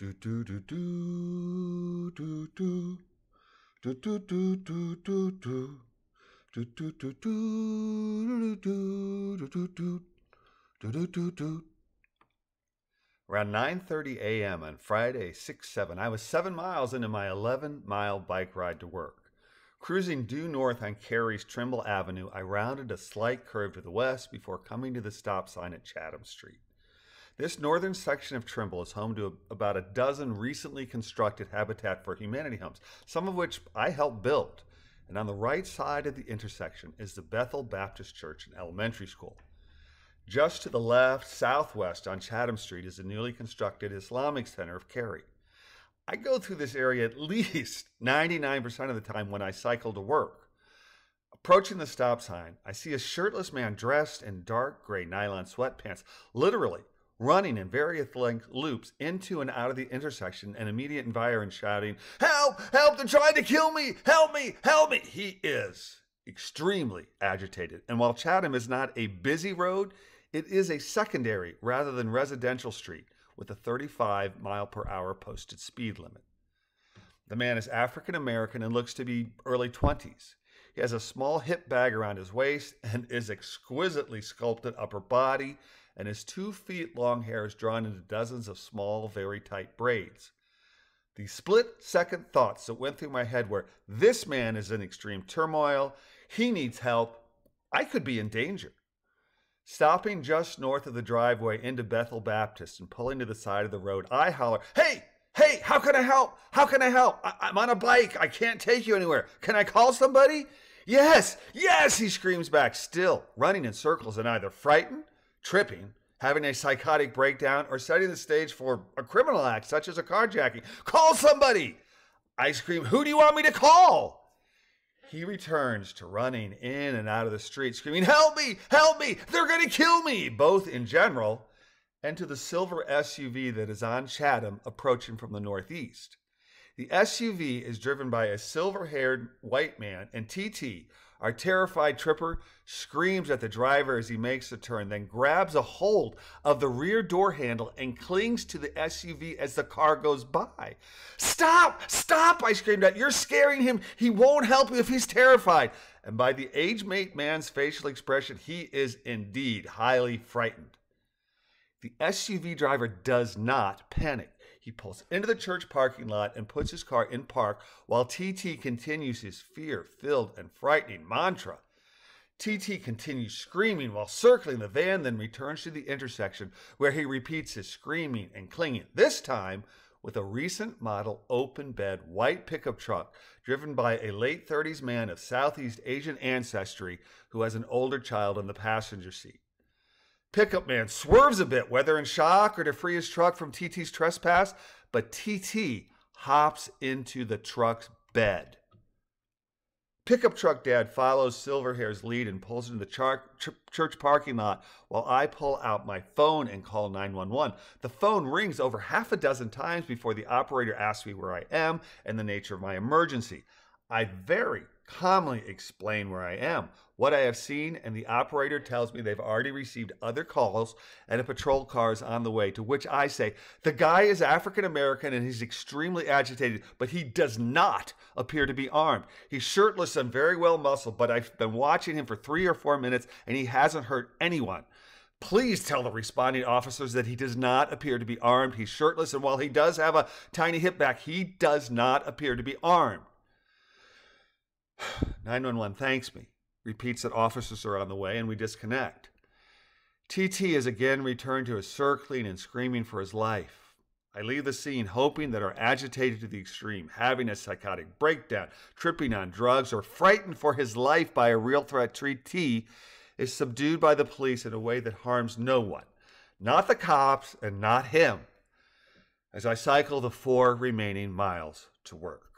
Do do do do do do do do do do do do do do do do do do do do. Around 9:30 a.m. on Friday, 6/7, I was 7 miles into my 11-mile bike ride to work. Cruising due north on Cary's Trimble Avenue, I rounded a slight curve to the west before coming to the stop sign at Chatham Street. This northern section of Trimble is home to about a dozen recently constructed Habitat for Humanity homes, some of which I helped build. And on the right side of the intersection is the Bethel Baptist Church and Elementary School. Just to the left, southwest on Chatham Street is the newly constructed Islamic Center of Cary. I go through this area at least 99% of the time when I cycle to work. Approaching the stop sign, I see a shirtless man dressed in dark gray nylon sweatpants, literally running in various length loops into and out of the intersection, and immediate environment shouting, "Help! Help! They're trying to kill me! Help me! Help me!" He is extremely agitated. And while Chatham is not a busy road, it is a secondary rather than residential street with a 35-mile-per-hour posted speed limit. The man is African American and looks to be early 20s. He has a small hip bag around his waist and is exquisitely sculpted upper body, and his 2 feet long hair is drawn into dozens of small, very tight braids. The split-second thoughts that went through my head were, this man is in extreme turmoil, he needs help, I could be in danger. Stopping just north of the driveway into Bethel Baptist and pulling to the side of the road, I holler, "Hey! Hey! How can I help? How can I help? I'm on a bike. I can't take you anywhere. Can I call somebody?" "Yes! Yes!" he screams back, still running in circles and either frightened, tripping, having a psychotic breakdown, or setting the stage for a criminal act such as a carjacking. "Call somebody!" I scream, "Who do you want me to call?" He returns to running in and out of the street, screaming, "Help me! Help me! They're going to kill me!" both in general and to the silver SUV that is on Chatham approaching from the northeast. The SUV is driven by a silver-haired white man, and TT, our terrified tripper, screams at the driver as he makes the turn, then grabs a hold of the rear door handle and clings to the SUV as the car goes by. "Stop! Stop!" I screamed out. "You're scaring him. He won't help you if he's terrified." And by the age-mate man's facial expression, he is indeed highly frightened. The SUV driver does not panic. He pulls into the church parking lot and puts his car in park while TT continues his fear-filled and frightening mantra. TT continues screaming while circling the van, then returns to the intersection where he repeats his screaming and clinging, this time with a recent model open-bed white pickup truck driven by a late 30s man of Southeast Asian ancestry who has an older child in the passenger seat. Pickup man swerves a bit, whether in shock or to free his truck from TT's trespass, but TT hops into the truck's bed. Pickup truck dad follows Silverhair's lead and pulls into the church parking lot while I pull out my phone and call 911. The phone rings over half a dozen times before the operator asks me where I am and the nature of my emergency. I very calmly explain where I am, what I have seen, and the operator tells me they've already received other calls and a patrol car is on the way, to which I say, the guy is African American and he's extremely agitated, but he does not appear to be armed. He's shirtless and very well muscled, but I've been watching him for 3 or 4 minutes and he hasn't hurt anyone. Please tell the responding officers that he does not appear to be armed. He's shirtless, and while he does have a tiny hip back, he does not appear to be armed. 911 thanks me, repeats that officers are on the way, and we disconnect. TT is again returned to his circling and screaming for his life. I leave the scene hoping that our agitated to the extreme, having a psychotic breakdown, tripping on drugs, or frightened for his life by a real threat TT is subdued by the police in a way that harms no one, not the cops and not him, as I cycle the 4 remaining miles to work.